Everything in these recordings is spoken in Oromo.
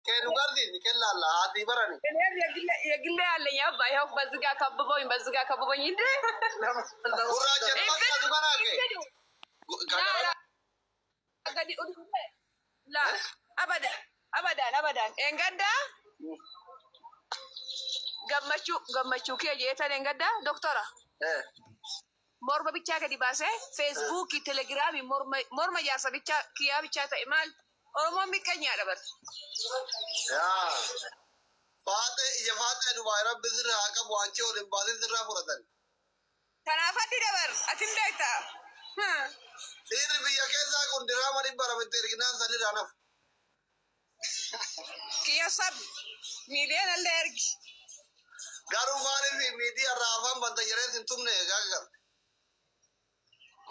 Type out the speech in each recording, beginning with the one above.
كانوا قاردين كلا الله هذه براني يقول لي على يا باي هو بزقا كبوين يدي وراجع ما تبغى لا قاعد يقول لا ابدا انغدا gammachu ke jetan engada doktora morma bicha ka dibase facebook telegram morma jarsa bicha kiya bicha ta imal oromo mikanya dabar يا فاتح دبي رب زرها كم وانشي ولين بعدين زرها فرتن kana fati dabar atin daita إيه بيا كذا كون دراما دي برا بتركنا سالي رانا kiya sab miliyan allergi गारू मारे भी मीडिया रावम बंदा जरे सिन तुमने क्या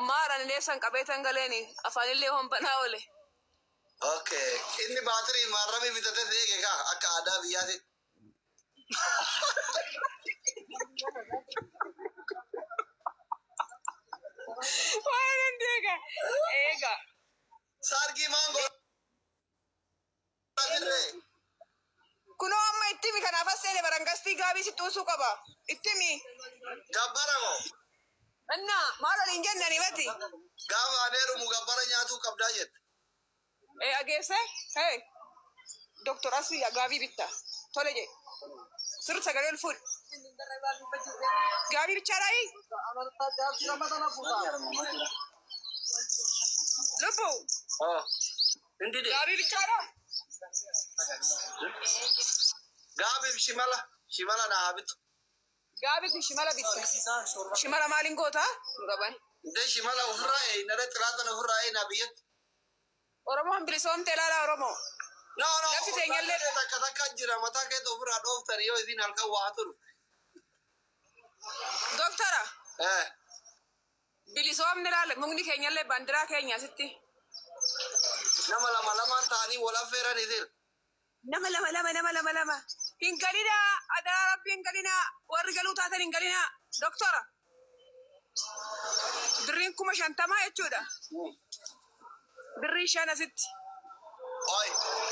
mara ne san kabetan galeni afanile hon banawle okay इन्हीं बातरी मारना भी बिताते देखेगा अक्का आधा बिया से Why dega ega सार की मांगो kuno amma ittimi kana fassene barangasti gabi si tusu kaba ittimi गब्बरा को anna mara linjanna ni mati गाव आनेरु मुगब्बरा न्यातु कब्दायत agese hey doctor asli ya gabi bitta toleje sir sagalel ful gabi bicharai lobo हाँ इंडी दे gabi bichara गावी शिमला ना आबित gabi tu shimala bitta shimala malingota ngaban ده शिमला उफराए नरे तलाता न उफराए ना बियत oromo ambilisom telala oromo no Lafi tenyalle kata kajira mata ke to ufra do tariyo idin halka wahatur doctora bilisom nelala mungni kenyalle bandira kenya sitti nama lama tani wala fera nidir nama lama hingalina ada rabbi hingalina wargalu tatan hingalina doctora dirin kuma shantama yachuda dirin shana sitti oy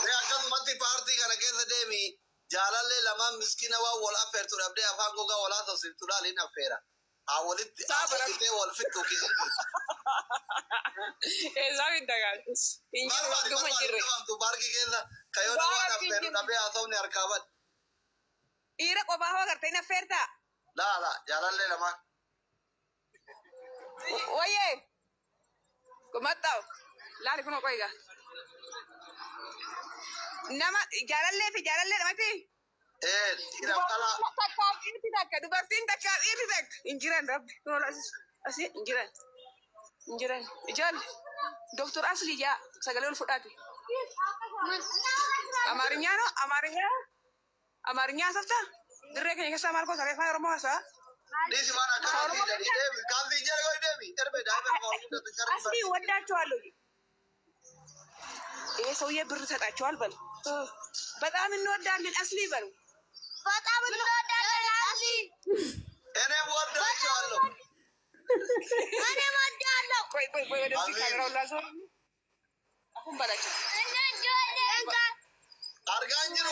re akan mati party kana ke demi jalalle lama miskina wa wala fer tur abde afango ga wala to sir tudali na fera awolit ite wal fitu ki ezawi dagal injir dum injir tu barki ke da kayo na wana fer nabe asaw ne arkabat ira ko bawa garte na ferta la jalalle lama oye kumataw lali kuno koiga nama jalalle mati ira kala inti takka dubartin takka inti tak injiran rabbi kuno asi injiran ijal doktor asli ya sagalul fudati amarinya safta dire ke kesa marko sare fa romo asa disi mana kan di jere demi terbe daiber ko to shar asli ወዳቸዋለሁ ይሄ ሰውዬ ብር ሰጣቸዋል በል በጣም እንወዳለን asli በሉ በጣም እንወዳለን asli እኔ ወዳቸዋለሁ ቆይ ወደዚህ ካሜራው ላሰው አሁን በላቸው አርጋኝሩ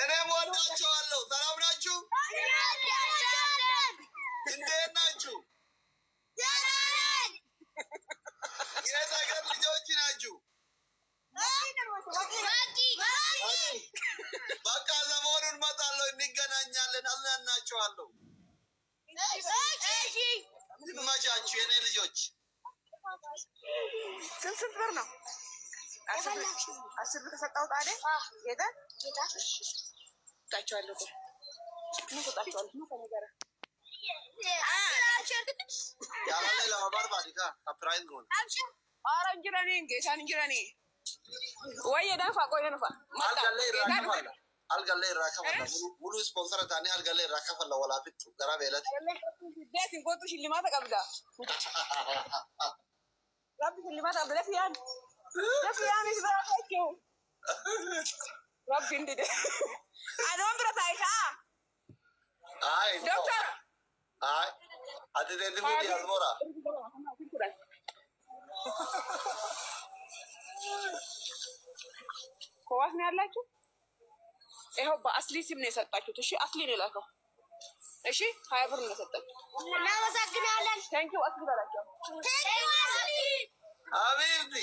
እኔ ወዳቸዋለሁ ሰላም ናችሁ እንዴት ናችሁ የት ሀገር ልጆች ናችሁ በቃ ሰሞኑን እመጣለሁ እንገናኛለን አዝናናችኋለሁ ይመቻችሁ የኔ ልጆች ስንት ብር ነው አስር ብር ተሰጣው ታዲያ ጌታ ታቻለሁ ምን ተጣጣለው ነው ከነገረ ያላለ ለማባር ካ አፕራይዝ ነው ኧረ ጌታን እንጅራኔ ወይ ደፋ ቆይ ነፋ አልጋለ ይራከፈለ ሙሉ ስፖንሰር ታኒ አልጋለ ይራከፈለ ወላ ፍጥ ገራ በለት ቤት እንቆጡ ሽልማት ተቀብላ ረብ ሽልማት አብለ ፊያን ለፊያን ይስራቸው ረብ እንደ አዶም ብረታይታ አይ ዶክተር አይ አትደንት ሙዲ አልሞራ كواس نعلاችሁ ይሄው በአስሊ ሲም ነው የሰጣችሁት እሺ አስሊ ነው ላከው እሺ 20 ብር ነው የሰጣችሁት እናመሰግናለን ታንኪዩ አስሊ ባላችሁ ታንኪዩ አስሊ ሀቢብቲ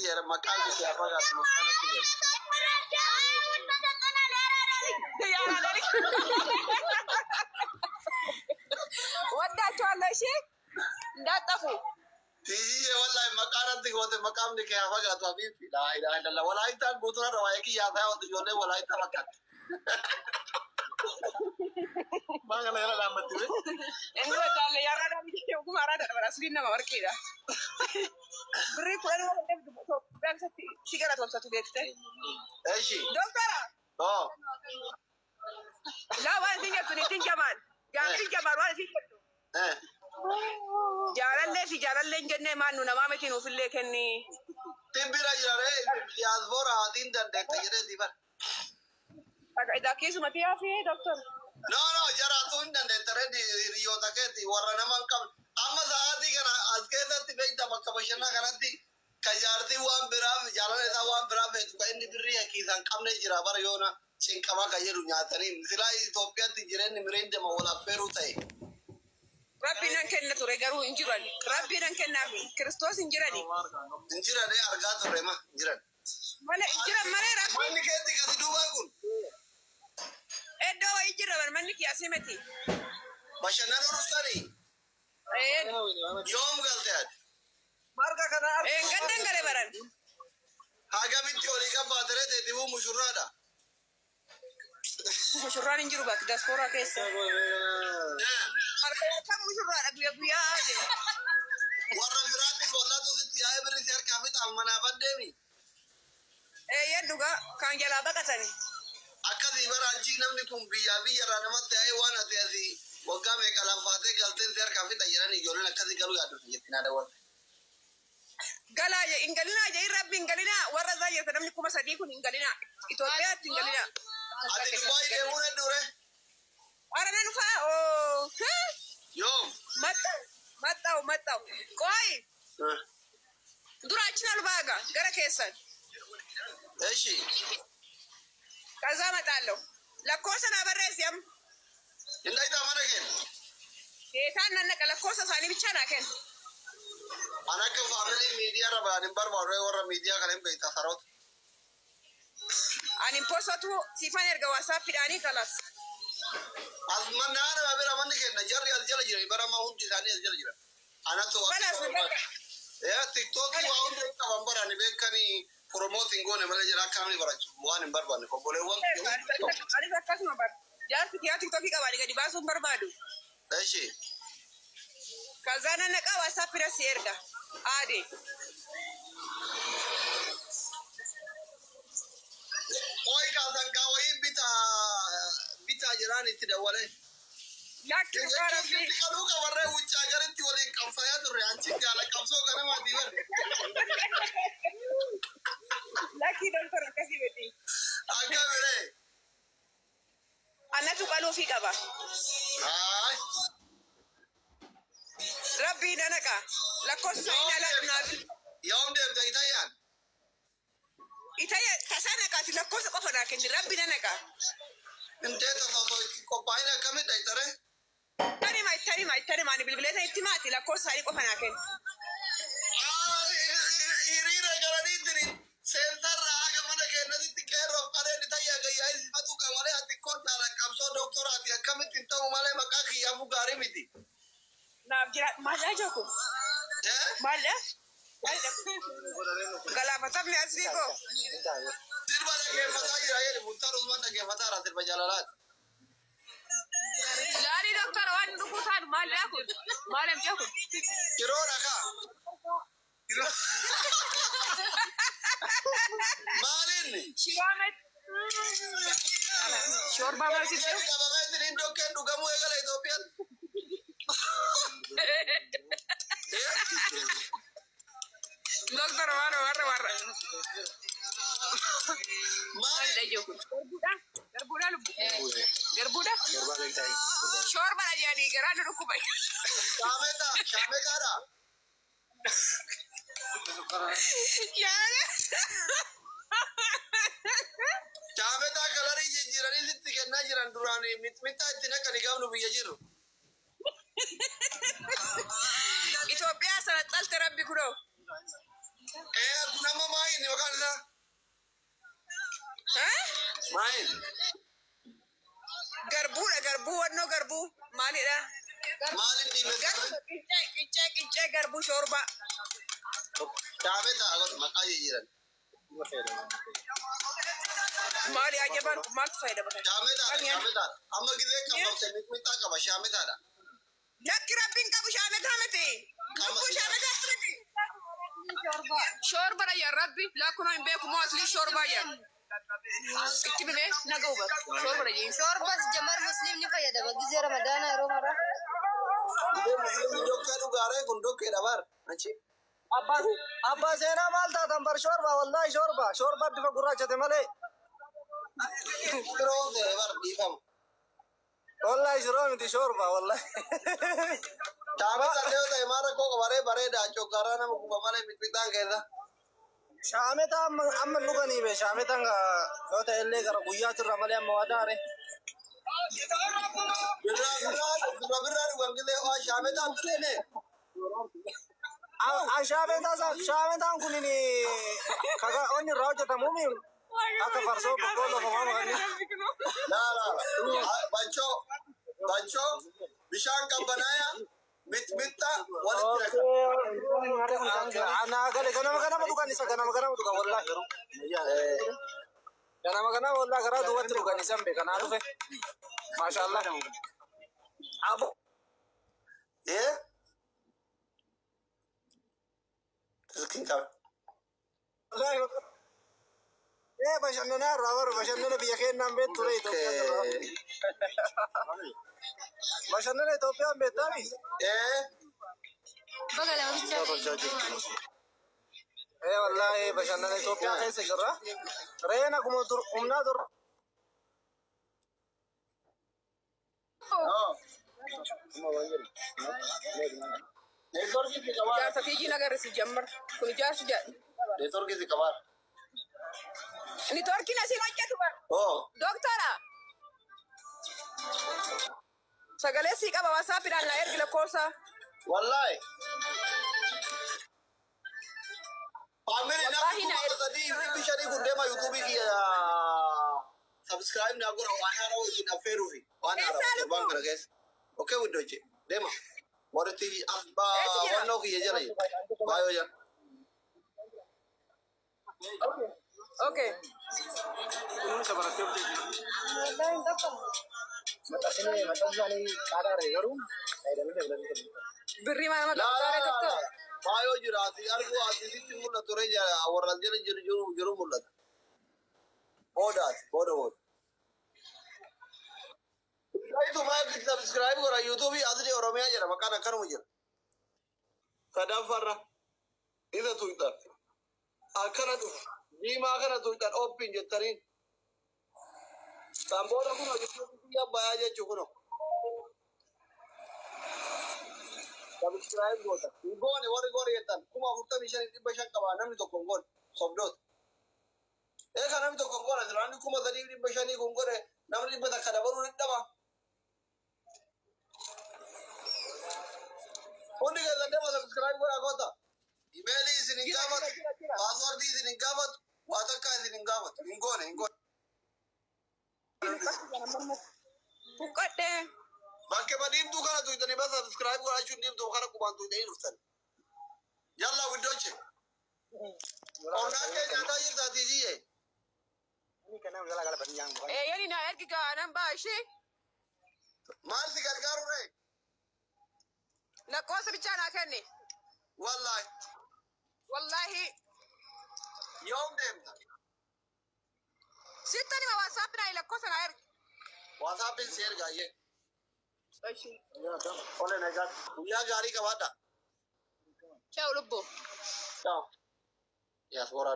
يا مكان يا بغا ወዳችኋለሁ እሺ እንዳጠፉ تيجي والله مكانتك وانت مكانك يا بغا حبيبي لا اله الا الله ولا انت قدره روايك يا ذا وديونه ولا انت مكان ما قال يا لا متي انو تعال يا رada بيجي وكم رada براسلينا ما وركيدا بري فلان ولا بس سيجاره توصلت بيتك ايش دكتور لا ولا تيجي كمان جامد كمان ولا تيجي جارل جنة ما نو نما متينو في اللي كني تبيرا جارة يا زبورة هادين دندة تجري ديبر إذا كيس ما فيها فيه دكتور no جارة تون دندة ترى دي ريو تكتي ورنا من كم أما ساعتي كنا أذكر تبي تبى كبشنا كنا تي كجارتي وام برام جارة إذا وام برام itu kan ini beri akisan kamne jira bar yona singkama kajeru nyatari misalnya Ethiopia tijiran nimerin dema wala Peru tay ربنا كنا ترجعوا إنجراني ربنا كنا كريستوس إنجراني إنجراني أرجعت رما إنجران ولا إنجران ما رأيك ماني كذي كذي دوبا يكون إدوا إنجران ماني كياسي متي بشنا نورستاني يوم قلت ماركا كذا قدن قلي بران حاجة متي ولي كبادرة تديبو مشورة مشورة إنجرو بك داسبورا كيسة كم مشروع أبويا هذا ورا فراتي والله توصلت يا إبري سير كافيت أمنا بدمي يدوغا كان جلابا كتاني أكذي برانشي نملكم بيا رانا ما تأي وانا تأذي وقام يكلم فاتي قلتين سير كافيت أجراني يقولون أكذي قالوا يا دوسي يتنا دوار قال إنجلنا جاي ربي إنجلنا ورا زي نملكم صديقون إنجلنا إثيوبيا إنجلنا أتي دبي ديمون الدورة أنا نفع أو يوم متى كوي دراجنا الباغا غير كيسان إيشي كذا ما تعلو لكوسنا بريس يم إلا إذا ما نكين كيسان نك لكوسا ثاني بيشنا كين أنا كفاميلي ميديا ربع نمبر بارو ورا ميديا كلام بيتا ثروت أنا بوسطو سيفان يرجع واساب فيداني خلاص أزمان أنا ما بيرا من كين نجاري الجل جري برا ما هو تزاني الجل جري أنا تو يا تيك توك واو ده كمان برا نبيك كني promoting gone ماله جرا كامل برا وان بربان كقوله وان أنا بكاس ما بر جالس كيا تيك توك كبار كدي باسون بربادو إيشي كذا نك واساب فيدا سيردا عادي Oi kazan kawai bita jirani tidawale لكن كيف تقولوا كورة وجاكرين تقولين كم فيا ترى أنتي على كم سو كنا ما ديور لكن دكتور كذي بدي أكيد بره أنا تقولوا في كبا هاي ربي ننكا لكوس سينا لا نازل يوم ده بتاعيان إتايا كسانة كاتي لكوس قفنا كندي ربي ننكا أنت تصدق كوباينا كم تايتره تاني ما نبلبلتها إتماتي لكوس هاي قفنا كن يرينا قراني تري سنتر راجع منا كنا تتكلم رفقنا نتايا جاي سبتو كمالي أتكون ترى كم سو دكتور أتيا كم تنتو مالي مكاكي يا فوقاري ميتي نعم جرا ما جاكو ما لا قلا فتم ياسريكو تربى لك فتاة يا مختار عثمان لك فتاة تربى جلالات لا لي دكتور وان نقطان ما لا يأكل ما لم يأكل كيرورا كا مالين شوربة ما تجيب كابا مدرين دوكن دوكامو يقال إثيوبيا دكتور مرة ما لا يأكل Garbuda lubu. Garbuda. Shorba la jadi gerada rukubai. Shame kada. Chameta kalari jirani sitti kenna jiran durani mitmita itti kan gamnu biyya jiru. Itoophiyaa sana xalte rabbi kudo. Kunama main ni makan isa. Main. Garbu wanno garbu maalidha? Maalin di Garbu qicce garbu shorba. Chameta agot makai jiran. Maali ajaban maal fayda bakka. Chameta. Amma gize kamarte mitmita kama chameta da. Lakki rabbin qabu shameta miti. Qabu shameta miti. Shorba ya rabbi la kuno imbe ku mosli shorba ya. Itti bebe naga uba. Shorba ya. Shorba jamar muslim ni fayyada gize ramadana ero mara. Gize muslim dokka du gare gundo ke dabar. Achi. Abba sena malta tambar shorba wallahi shorba bifa gurachate male. Bro de bar difam. Wallahi shorba shorba wallahi. Chameta deo da imara ko bare da chokarana mu male mitmita keda. Shameta amma lugani be shameta nga yota elle gara guyatu ramale amma wadare. Birra gangile o shameta amtrene. Shameta kunini kaga oni rawjata mumi aka farso bolo mama gani. La bancho bishan kambanaya mitmita walit ana gale kana dukan isa kana dukan wallahi kana wallahi gara duwat dukan isa be kana rufe masyaallah abo Tazkinka bashannana rawar bashannana biya kennan be ture Ethiopia bashannana Ethiopia be tabi bagala bicha wallahi bashannana Ethiopia kaise garra reena kumna dur network ki kabar Jaarsa tiji nagar si jammar. Kun jaarsu ja. network ki kabar Ni torki na si hojjatu bar. Doktora. Sagale si qaba WhatsApp dhaan na ergi lakkoofsa. wallahi family na Wallahi na ko sadi bishari kunde ma youtube ki subscribe na gora wana rawo ina ferufi wana rawo bangara guys okay widoche dema morati asba wano ki yejara bayo ya Okay. kunun sabarate matasine matasani kadare garu Birri mana la doktora doktor. bayo jirasi algo asisi timulla tore jara awara jere juru mulla boda Try to make subscribe kora YouTube asli oromia jara makana kanu jira Farra ida Twitter akana tu Nima kana Twitter open jetarin Tambora kuno ya bayaje chukuno subscribe gota ngone wori yetan kuma hutta mission ibashan kabana mi to kongon sobdot kana mi to kongon adran kuma dali ibashani kongore namri bada kada baru ndama Only guys that never subscribe gora gota email is in gavat password is in gavat wataka is in gavat ngone Bukkadhe. Bakke badim tu kana tu itani bas subscribe gora chu nim tu kana kuban tu dei rustan yalla widoche ona ke jada yi zati ji hai ni kana gala gala banjang Yani na ergi ka nan ba shi. mal si gargaru re Lakkoofsa bichaa naa kenni. Wallahi. yom demta Sittani ma WhatsApp na lakkoofsa na ergi. WhatsApp in share gaye Ashi. ole na gat ya gari ka wada Ciao lubbo. ciao ya sora